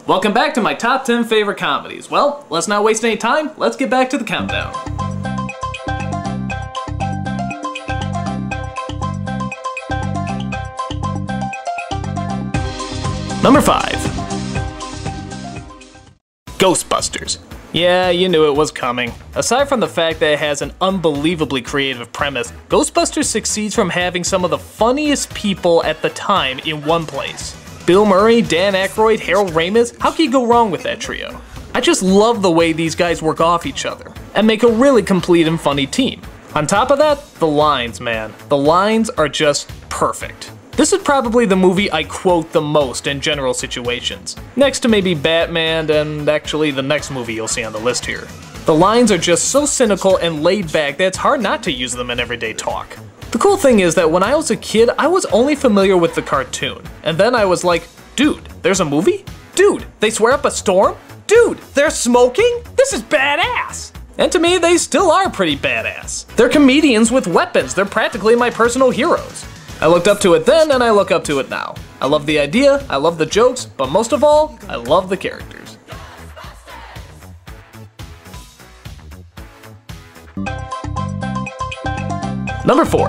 Welcome back to my top 10 favorite comedies. Well, let's not waste any time, let's get back to the countdown. Number 5. Ghostbusters. Yeah, you knew it was coming. Aside from the fact that it has an unbelievably creative premise, Ghostbusters succeeds from having some of the funniest people at the time in one place. Bill Murray, Dan Aykroyd, Harold Ramis, how can you go wrong with that trio? I just love the way these guys work off each other and make a really complete and funny team. On top of that, the lines, man. The lines are just perfect. This is probably the movie I quote the most in general situations, next to maybe Batman and actually the next movie you'll see on the list here. The lines are just so cynical and laid back that it's hard not to use them in everyday talk. The cool thing is that when I was a kid, I was only familiar with the cartoon, and then I was like, dude, there's a movie? Dude, they swear up a storm? Dude, they're smoking? This is badass! And to me, they still are pretty badass. They're comedians with weapons, they're practically my personal heroes. I looked up to it then, and I look up to it now. I love the idea, I love the jokes, but most of all, I love the characters. Number 4.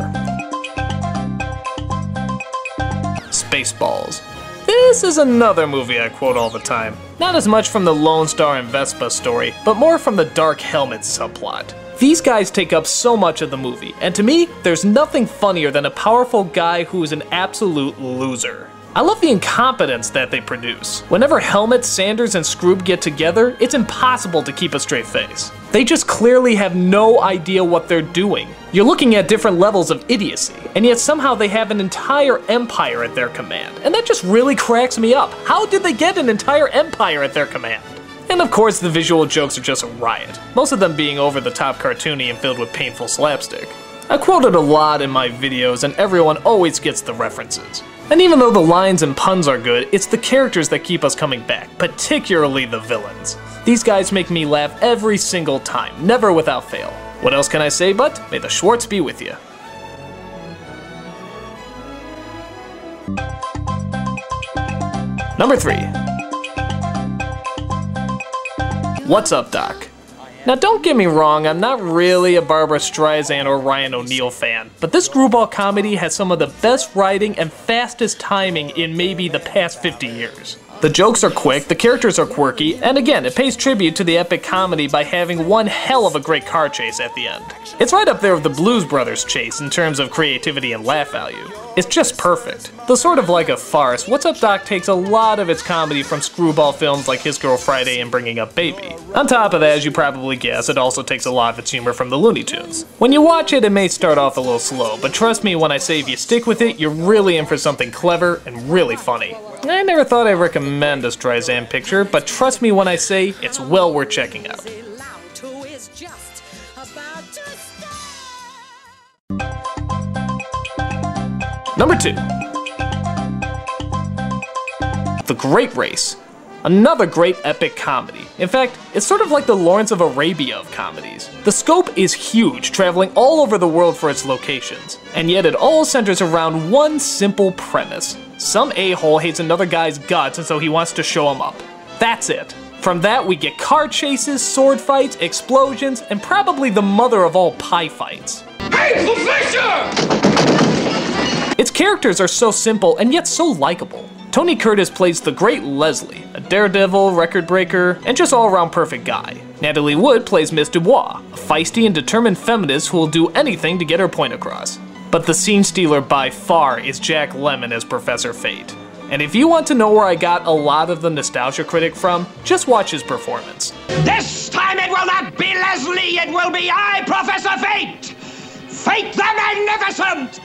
Spaceballs. This is another movie I quote all the time. Not as much from the Lone Star and Vespa story, but more from the Dark Helmet subplot. These guys take up so much of the movie, and to me, there's nothing funnier than a powerful guy who is an absolute loser. I love the incompetence that they produce. Whenever Helmet, Sanders, and Scrooge get together, it's impossible to keep a straight face. They just clearly have no idea what they're doing. You're looking at different levels of idiocy, and yet somehow they have an entire empire at their command, and that just really cracks me up. How did they get an entire empire at their command? And of course, the visual jokes are just a riot, most of them being over-the-top cartoony and filled with painful slapstick. I quote it a lot in my videos, and everyone always gets the references. And even though the lines and puns are good, it's the characters that keep us coming back, particularly the villains. These guys make me laugh every single time, never without fail. What else can I say but, may the Schwartz be with you. Number 3. What's Up, Doc? Now don't get me wrong, I'm not really a Barbra Streisand or Ryan O'Neal fan, but this screwball comedy has some of the best writing and fastest timing in maybe the past 50 years. The jokes are quick, the characters are quirky, and again, it pays tribute to the epic comedy by having one hell of a great car chase at the end. It's right up there with the Blues Brothers chase in terms of creativity and laugh value. It's just perfect. Though sort of like a farce, What's Up Doc takes a lot of its comedy from screwball films like His Girl Friday and Bringing Up Baby. On top of that, as you probably guess, it also takes a lot of its humor from the Looney Tunes. When you watch it, it may start off a little slow, but trust me when I say if you stick with it, you're really in for something clever and really funny. I never thought I'd recommend a Streisand picture, but trust me when I say it's well worth checking out. Number 2. The Great Race. Another great epic comedy. In fact, it's sort of like the Lawrence of Arabia of comedies. The scope is huge, traveling all over the world for its locations, and yet it all centers around one simple premise. Some a-hole hates another guy's guts and so he wants to show him up. That's it. From that we get car chases, sword fights, explosions, and probably the mother of all pie fights. Hateful Fisher! Its characters are so simple and yet so likable. Tony Curtis plays the great Leslie, a daredevil, record breaker, and just all-around perfect guy. Natalie Wood plays Miss Dubois, a feisty and determined feminist who will do anything to get her point across. But the scene stealer by far is Jack Lemmon as Professor Fate. And if you want to know where I got a lot of the nostalgia critic from, just watch his performance. This time it will not be Leslie, it will be I, Professor Fate! Fate the Magnificent!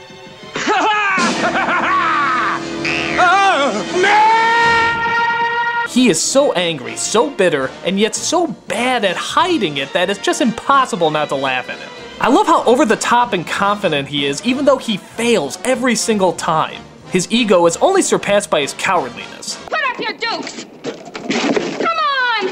He is so angry, so bitter, and yet so bad at hiding it that it's just impossible not to laugh at him. I love how over the top and confident he is, even though he fails every single time. His ego is only surpassed by his cowardliness. Put up your dukes! Come on!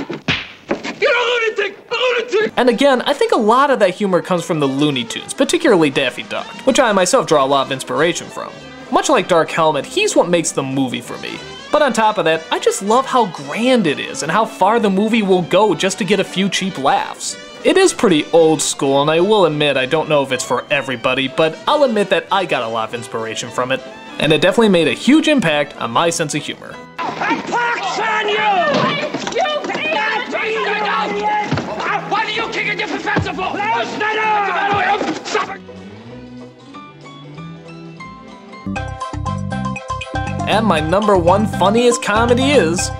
You're a lunatic! A lunatic! And again, I think a lot of that humor comes from the Looney Tunes, particularly Daffy Duck, which I myself draw a lot of inspiration from. Much like Dark Helmet, he's what makes the movie for me. But on top of that, I just love how grand it is and how far the movie will go just to get a few cheap laughs. It is pretty old school, and I will admit I don't know if it's for everybody, but I'll admit that I got a lot of inspiration from it. And it definitely made a huge impact on my sense of humor. Pox on you! What are you kicking your professor for? And my number one funniest comedy is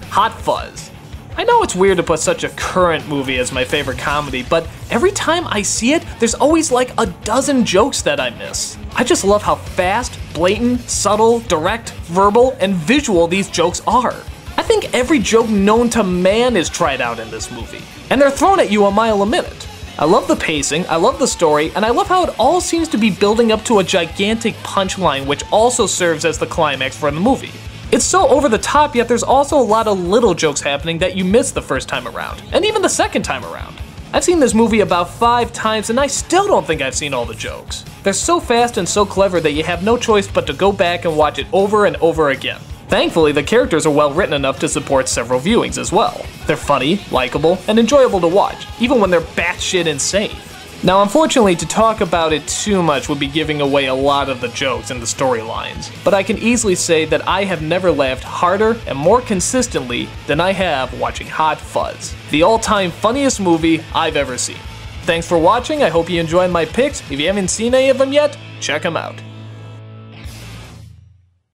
Hot Fuzz. I know it's weird to put such a current movie as my favorite comedy, but every time I see it, there's always like a dozen jokes that I miss. I just love how fast, blatant, subtle, direct, verbal, and visual these jokes are. I think every joke known to man is tried out in this movie, and they're thrown at you a mile a minute. I love the pacing, I love the story, and I love how it all seems to be building up to a gigantic punchline which also serves as the climax for the movie. It's so over the top, yet there's also a lot of little jokes happening that you miss the first time around, and even the second time around. I've seen this movie about 5 times and I still don't think I've seen all the jokes. They're so fast and so clever that you have no choice but to go back and watch it over and over again. Thankfully, the characters are well written enough to support several viewings as well. They're funny, likable, and enjoyable to watch, even when they're batshit insane. Now, unfortunately, to talk about it too much would be giving away a lot of the jokes and the storylines, but I can easily say that I have never laughed harder and more consistently than I have watching Hot Fuzz, the all-time funniest movie I've ever seen. Thanks for watching, I hope you enjoyed my picks. If you haven't seen any of them yet, check them out.